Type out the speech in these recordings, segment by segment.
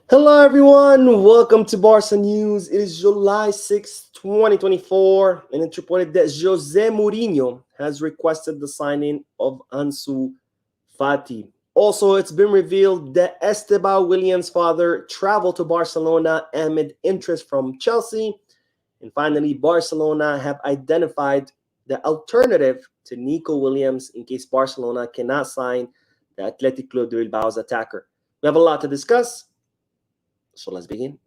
Hello, everyone. Welcome to Barca News. It is July 6th, 2024, and it's reported that Jose Mourinho has requested the signing of Ansu Fati. Also, it's been revealed that Estal Williams' father traveled to Barcelona amid interest from Chelsea. And finally, Barcelona have identified the alternative to Nico Williams in case Barcelona cannot sign the Athletic Club de Bilbao's attacker. We have a lot to discuss. So let's begin.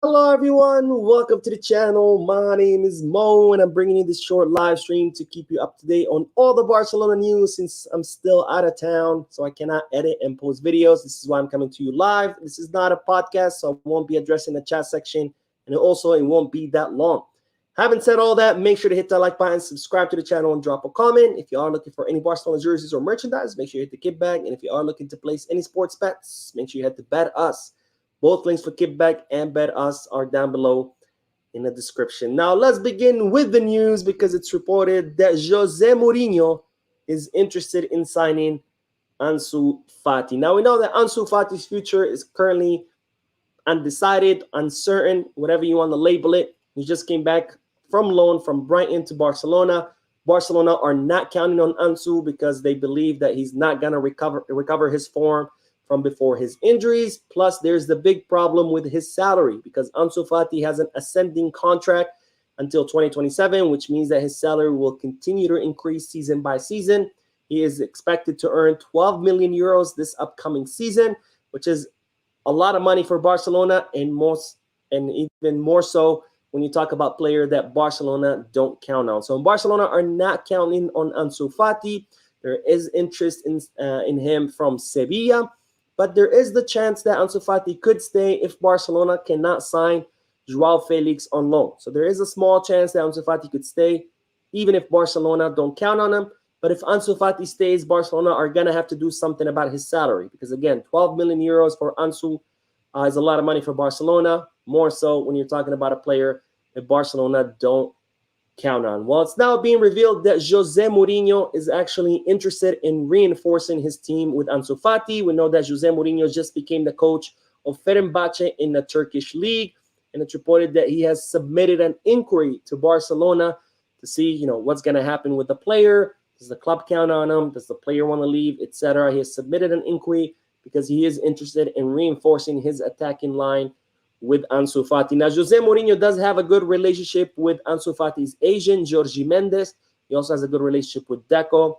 Hello, everyone. Welcome to the channel. My name is Mo, and I'm bringing you this short live stream to keep you up to date on all the Barcelona news since I'm still out of town, so I cannot edit and post videos. This is why I'm coming to you live. This is not a podcast, so I won't be addressing the chat section, and also it won't be that long. Having said all that, make sure to hit that like button, subscribe to the channel, and drop a comment. If you are looking for any Barcelona jerseys or merchandise, make sure you hit the kickback. And if you are looking to place any sports bets, make sure you hit the Bet Us. Both links for Kickback and Bet Us are down below in the description. Now, let's begin with the news because it's reported that Jose Mourinho is interested in signing Ansu Fati. Now, we know that Ansu Fati's future is currently undecided, uncertain, whatever you want to label it. He just came back from loan from Brighton to Barcelona. Barcelona are not counting on Ansu because they believe that he's not going to recover his form from before his injuries. Plus, there's the big problem with his salary because Ansu Fati has an ascending contract until 2027, which means that his salary will continue to increase season by season. He is expected to earn 12 million euros this upcoming season, which is a lot of money for Barcelona, and even more so when you talk about player that Barcelona don't count on. So Barcelona are not counting on Ansu Fati. There is interest in him from Sevilla. But there is the chance that Ansu Fati could stay if Barcelona cannot sign Joao Felix on loan. So there is a small chance that Ansu Fati could stay, even if Barcelona don't count on him. But if Ansu Fati stays, Barcelona are going to have to do something about his salary. Because again, 12 million euros for Ansu is a lot of money for Barcelona. More so when you're talking about a player that Barcelona don't count on. Well, it's now being revealed that Jose Mourinho is actually interested in reinforcing his team with Ansu Fati. We know that Jose Mourinho just became the coach of Fenerbahce in the Turkish league, and it's reported that he has submitted an inquiry to Barcelona to see, what's going to happen with the player. Does the club count on him? Does the player want to leave, etc.? He has submitted an inquiry because he is interested in reinforcing his attacking line with Ansu Fati. Now, Jose Mourinho does have a good relationship with Ansu Fati's agent, Jorge Mendes. He also has a good relationship with Deco.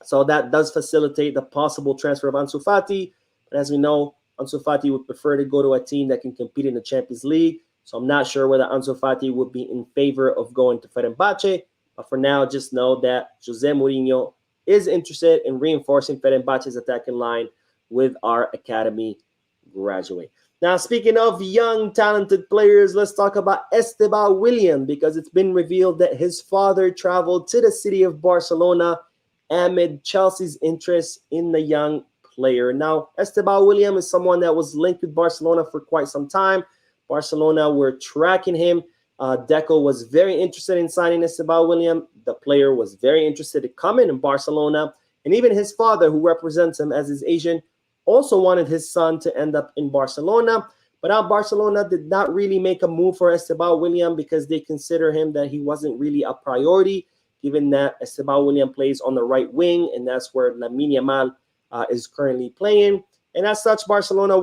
So that does facilitate the possible transfer of Ansu Fati. But as we know, Ansu Fati would prefer to go to a team that can compete in the Champions League. So I'm not sure whether Ansu Fati would be in favor of going to Fenerbahce. But for now, just know that Jose Mourinho is interested in reinforcing Fenerbahce's attacking line with our academy graduate. Now, speaking of young, talented players, let's talk about Estal William because it's been revealed that his father traveled to the city of Barcelona amid Chelsea's interest in the young player. Now, Estal William is someone that was linked with Barcelona for quite some time. Barcelona were tracking him. Deco was very interested in signing Estal William. The player was very interested to come in Barcelona. And even his father, who represents him as his agent, also wanted his son to end up in Barcelona. But now Barcelona did not really make a move for Estal William because they consider him that he wasn't really a priority, given that Estal William plays on the right wing, and that's where Lamine Yamal is currently playing. And as such, Barcelona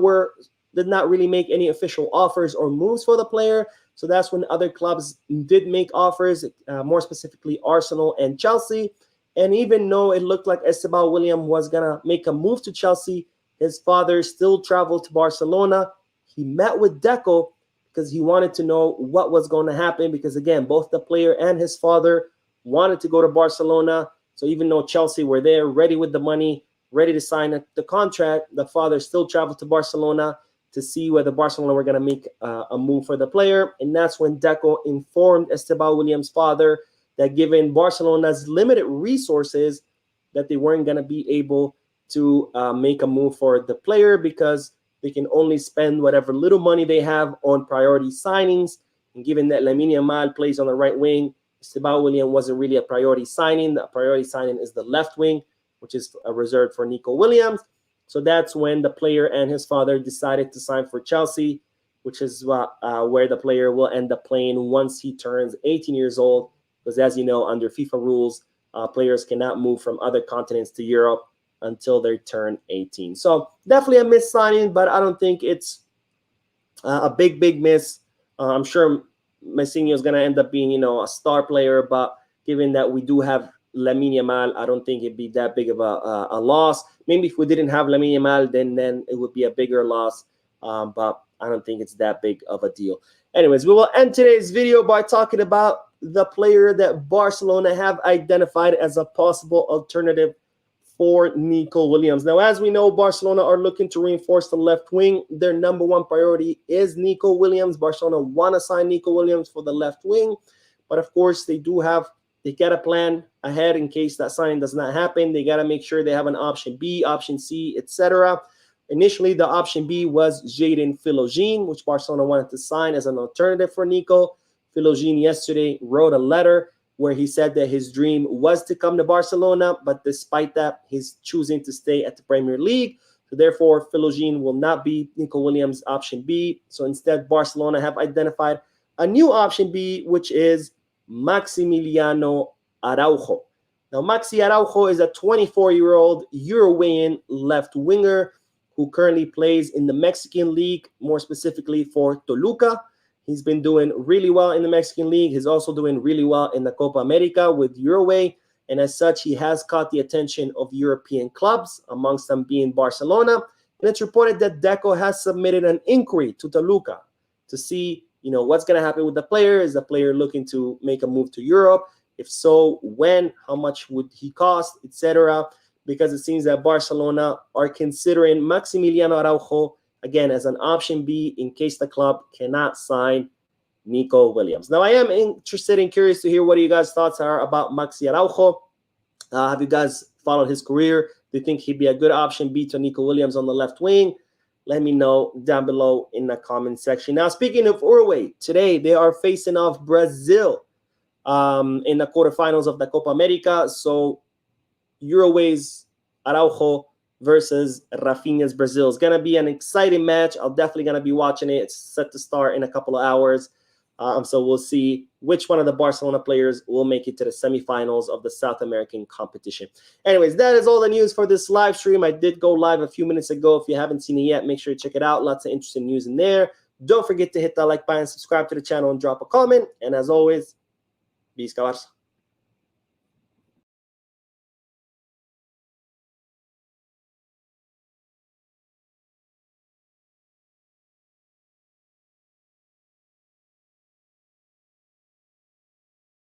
did not really make any official offers or moves for the player. So that's when other clubs did make offers, more specifically Arsenal and Chelsea. And even though it looked like Estal William was going to make a move to Chelsea, his father still traveled to Barcelona. He met with Deco because he wanted to know what was going to happen because, again, both the player and his father wanted to go to Barcelona. So even though Chelsea were there, ready with the money, ready to sign the contract, the father still traveled to Barcelona to see whether Barcelona were going to make a move for the player. And that's when Deco informed Estal Williams' father that given Barcelona's limited resources, that they weren't going to be able to make a move for the player because they can only spend whatever little money they have on priority signings. And given that Lamine Yamal plays on the right wing, Estal William wasn't really a priority signing. The priority signing is the left wing, which is reserved for Nico Williams. So that's when the player and his father decided to sign for Chelsea, which is where the player will end up playing once he turns 18 years old. Because as you know, under FIFA rules, players cannot move from other continents to Europe until they turn 18. So definitely a miss signing, but I don't think it's a big miss. I'm sure Messinho is going to end up being, a star player, but given that we do have Lamine Yamal, I don't think it'd be that big of a loss. Maybe if we didn't have Lamine Yamal, then it would be a bigger loss, but I don't think it's that big of a deal. Anyways, we will end today's video by talking about the player that Barcelona have identified as a possible alternative for Nico Williams. Now, as we know, Barcelona are looking to reinforce the left wing. Their number one priority is Nico Williams. Barcelona want to sign Nico Williams for the left wing, but of course they got a plan ahead in case that signing does not happen. They got to make sure they have an option B, option C, etc. Initially, the option B was Jadon Philogene, which Barcelona wanted to sign as an alternative for Nico. Philogene yesterday wrote a letter where he said that his dream was to come to Barcelona, but despite that, he's choosing to stay at the Premier League. So therefore, Philogene will not be Nico Williams' option B. So instead, Barcelona have identified a new option B, which is Maximiliano Araujo. Now, Maxi Araujo is a 24-year-old Uruguayan left winger who currently plays in the Mexican League, more specifically for Toluca. He's been doing really well in the Mexican League. He's also doing really well in the Copa America with Uruguay. And as such, he has caught the attention of European clubs, amongst them being Barcelona. And it's reported that Deco has submitted an inquiry to Toluca to see, what's going to happen with the player. Is the player looking to make a move to Europe? If so, when? How much would he cost, etc.? Because it seems that Barcelona are considering Maximiliano Araujo again as an option B in case the club cannot sign Nico Williams. Now, I am interested and curious to hear what you guys' thoughts are about Maxi Araujo. Have you guys followed his career? Do you think he'd be a good option B to Nico Williams on the left wing? Let me know down below in the comment section. Now, speaking of Uruguay, today they are facing off Brazil in the quarterfinals of the Copa America. So Uruguay's Araujo versus Rafinha's Brazil. It's going to be an exciting match. I'm definitely going to be watching it. It's set to start in a couple of hours. So we'll see which one of the Barcelona players will make it to the semifinals of the South American competition. Anyways, that is all the news for this live stream. I did go live a few minutes ago. If you haven't seen it yet, make sure you check it out. Lots of interesting news in there. Don't forget to hit that like button, subscribe to the channel, and drop a comment. And as always, Visca Barça.